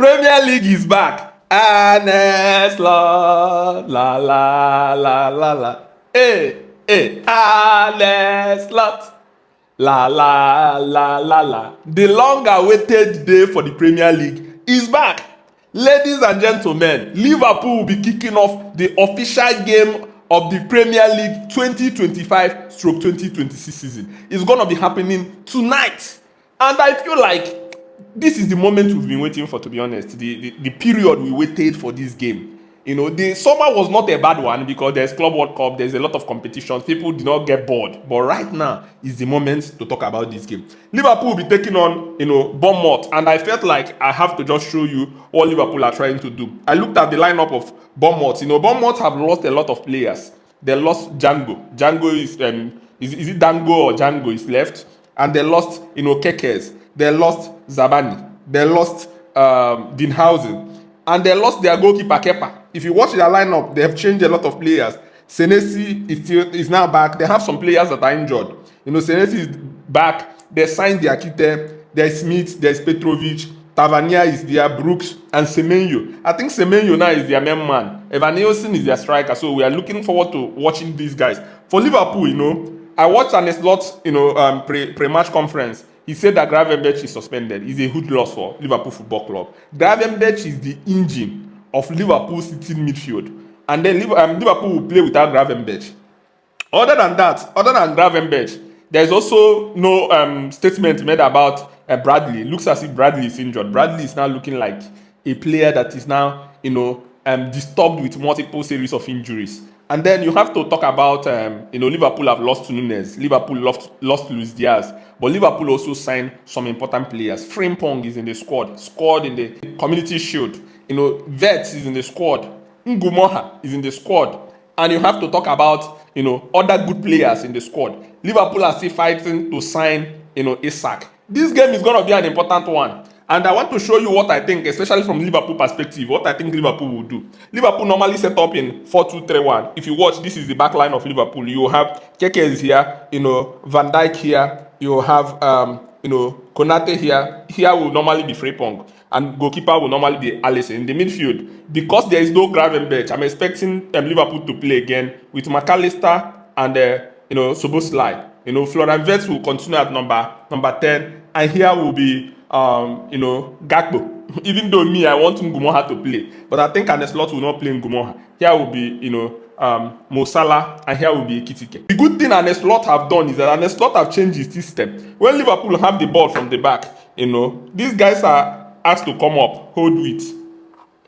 Premier League is back. Honest Lord. La la la la la. Hey, hey, honest Lord. La la la la la. The long awaited day for the Premier League is back. Ladies and gentlemen, Liverpool will be kicking off the official game of the Premier League 2025/2026 season. It's gonna be happening tonight. And I feel like this is the moment we've been waiting for, to be honest. The period we waited for this game. You know, the summer was not a bad one because there's Club World Cup, there's a lot of competitions, people did not get bored. But right now is the moment to talk about this game. Liverpool will be taking on, Bournemouth, and I felt like I have to just show you what Liverpool are trying to do. I looked at the lineup of Bournemouth. Bournemouth have lost a lot of players. They lost Django. Django is it Dango or Django is left, and they lost, Kekes. They lost Zabani. They lost Dinhausen. And they lost their goalkeeper Kepa. If you watch their lineup, they have changed a lot of players. Senesi is now back. They have some players that are injured. Senesi is back. They signed Diakite. There's Smith. There's Petrovic. Tavernier is there. Brooks and Semenyo. I think Semenyo now is their main man. Evan Nielsen is their striker. So we are looking forward to watching these guys. For Liverpool, I watched an slot, pre-match conference. He said that Gravenberch is suspended. It's a huge loss for Liverpool Football Club. Gravenberch is the engine of Liverpool's sitting midfield. And then Liverpool will play without Gravenberch. Other than Gravenberch, there's also no statement made about Bradley. It looks as if Bradley is injured. Bradley is now looking like a player that is now, disturbed with multiple series of injuries. And then you have to talk about, Liverpool have lost Nunez. Liverpool lost Luis Diaz. But Liverpool also signed some important players. Frimpong is in the squad in the Community Shield. Vets is in the squad. Ngumoha is in the squad. And you have to talk about, other good players in the squad. Liverpool are still fighting to sign, Isak. This game is going to be an important one. And I want to show you what I think, especially from Liverpool perspective, what I think Liverpool will do. Liverpool normally set up in 4-2-3-1. If you watch, this is the back line of Liverpool. You have Keke here, Van Dijk here. You have, Konate here. Here will normally be Frimpong. And goalkeeper will normally be Alisson. In the midfield, because there is no Gravenberch, I'm expecting Liverpool to play again with McAllister and, Soboslai. Florian Wirtz will continue at number 10. And here will be Gakpo. Even though I want Ngumoha to play, but I think Arne Slot will not play Ngumoha. Here will be, Mo Salah, and here will be Ekitike. The good thing Arne Slot have done is that Arne Slot have changed his system. When Liverpool have the ball from the back, these guys are asked to come up, hold it.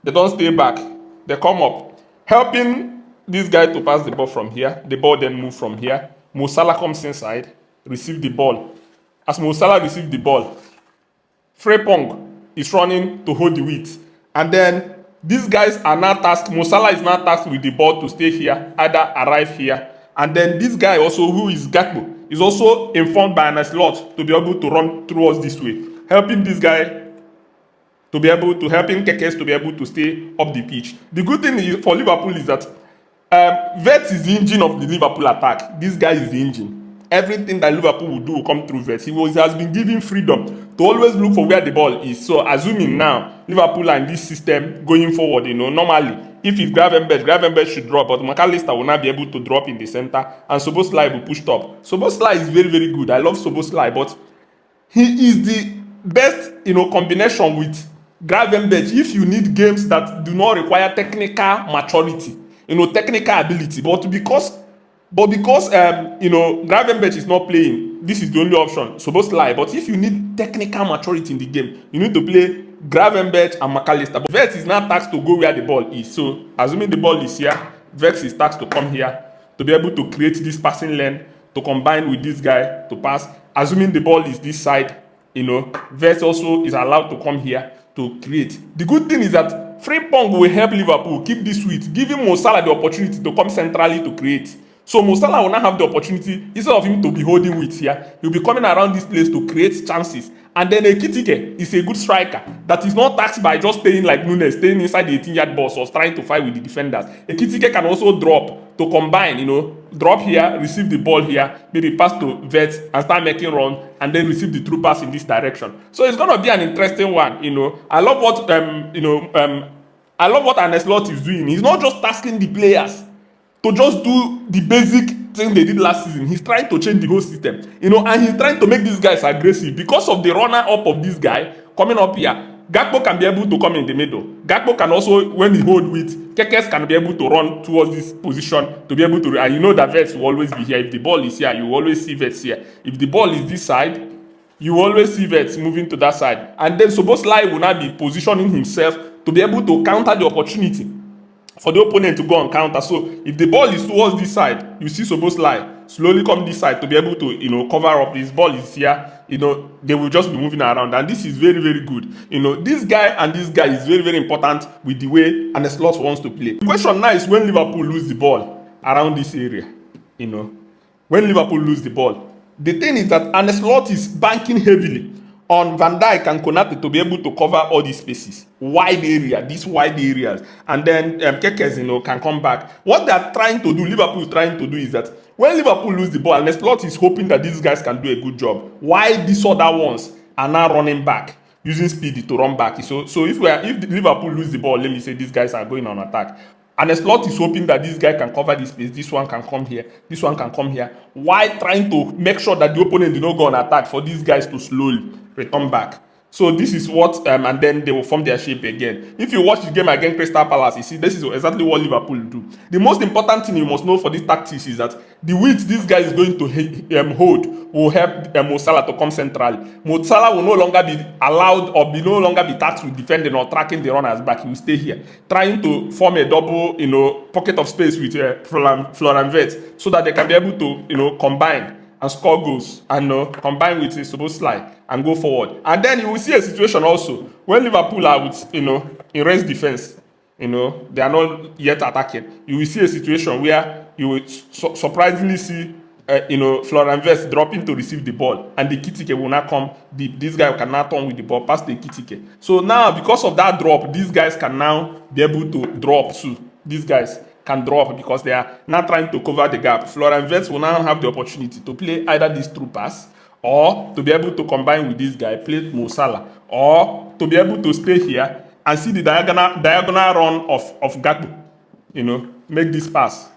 They don't stay back. They come up, helping this guy to pass the ball from here. The ball then move from here. Mo Salah comes inside, receive the ball. As Mo Salah receives the ball, Frimpong is running to hold the width. And then these guys are now tasked, Mo Salah is now tasked with the ball to stay here, either arrive here. And then this guy also, who is Gakpo, is also informed by an slot to be able to run towards this way, helping this guy to be able to, helping Kekes to be able to stay up the pitch. The good thing for Liverpool is that Vets is the engine of the Liverpool attack. This guy is the engine. Everything that Liverpool will do will come through Vets. He has been given freedom to always look for where the ball is. So assuming now Liverpool are in this system going forward, normally if it's Gravenberch should drop, but McAllister will not be able to drop in the center, and Soboslai will push top. Soboslai is very, very good. I love Soboslai, but he is the best, combination with Gravenberch if you need games that do not require technical maturity, technical ability. But because Gravenberch is not playing, this is the only option, Soboslai. But if you need technical maturity in the game, you need to play Gravenberch and McAllister. But Vex is now tasked to go where the ball is. So assuming the ball is here, Vex is tasked to come here to be able to create this passing lane to combine with this guy to pass. Assuming the ball is this side, Vex also is allowed to come here to create. The good thing is that Frimpong will help Liverpool keep this width, giving Mo Salah the opportunity to come centrally to create. So Mo Salah will now have the opportunity, instead of him to be holding width here, he'll be coming around this place to create chances. And then Ekitike is a good striker that is not taxed by just staying like Nunez, staying inside the 18-yard box or trying to fight with the defenders. Ekitike can also drop to combine, drop here, receive the ball here, maybe pass to Vets and start making run, and then receive the through pass in this direction. So it's gonna be an interesting one. I love what I love what Arne Slot is doing. He's not just asking the players to just do the basic thing they did last season. He's trying to change the whole system, and he's trying to make these guys aggressive because of the runner up of this guy coming up here. Gakpo can be able to come in the middle. Gakpo can also, when he hold with, Kekes can be able to run towards this position to be able to, and you know that Vets will always be here. If the ball is here, you will always see Vets here. If the ball is this side, you will always see Vets moving to that side. And then Szoboszlai will now be positioning himself to be able to counter the opportunity for the opponent to go on counter. So if the ball is towards this side, you see Szoboszlai slowly come this side to be able to cover up. This ball is here, they will just be moving around, and this is very, very good. This guy and this guy is very, very important with the way Arne Slot wants to play. The question now is when Liverpool lose the ball around this area, when Liverpool lose the ball, the thing is that Arne Slot is banking heavily on Van Dijk and Konate to be able to cover all these spaces, these wide areas, and then Kekes, can come back. What they are trying to do, Liverpool is trying to do, is that when Liverpool lose the ball, Arne Slot is hoping that these guys can do a good job, while these other ones are now running back, using speed to run back. So if Liverpool lose the ball, let me say these guys are going on attack. And the Slot is hoping that this guy can cover this space, this one can come here, this one can come here, while trying to make sure that the opponent did not go on attack for these guys to slowly return back. So this is what, and then they will form their shape again. If you watch the game against Crystal Palace, you see this is exactly what Liverpool do. The most important thing you must know for this tactics is that the width this guy is going to hold will help Mo Salah to come centrally. Mo Salah will no longer be allowed or no longer be tasked with defending or tracking the runners back. He will stay here, trying to form a double, pocket of space with Florian Wirtz, so that they can be able to, combine and score goals and combine with Szoboszlai and go forward. And then you will see a situation also when Liverpool are with in rest defense, they are not yet attacking. You will see a situation where you will surprisingly see Florian Wirtz dropping to receive the ball, and the Kitike will not come deep. This guy can now turn with the ball past the Kitike. So now, because of that drop, these guys can now be able to drop too. These guys can drop because they are now trying to cover the gap. Florian Wirtz will now have the opportunity to play either this through pass, or to be able to combine with this guy, play Mo Salah, or to be able to stay here and see the diagonal run of Gakpo, make this pass.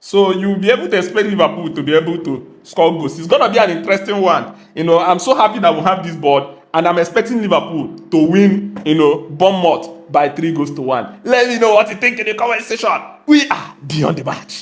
So you'll be able to expect Liverpool to be able to score goals. It's going to be an interesting one. I'm so happy that we have this board, and I'm expecting Liverpool to win, Bournemouth by 3-1. Let me know what you think in the comment section. We are beyond the match.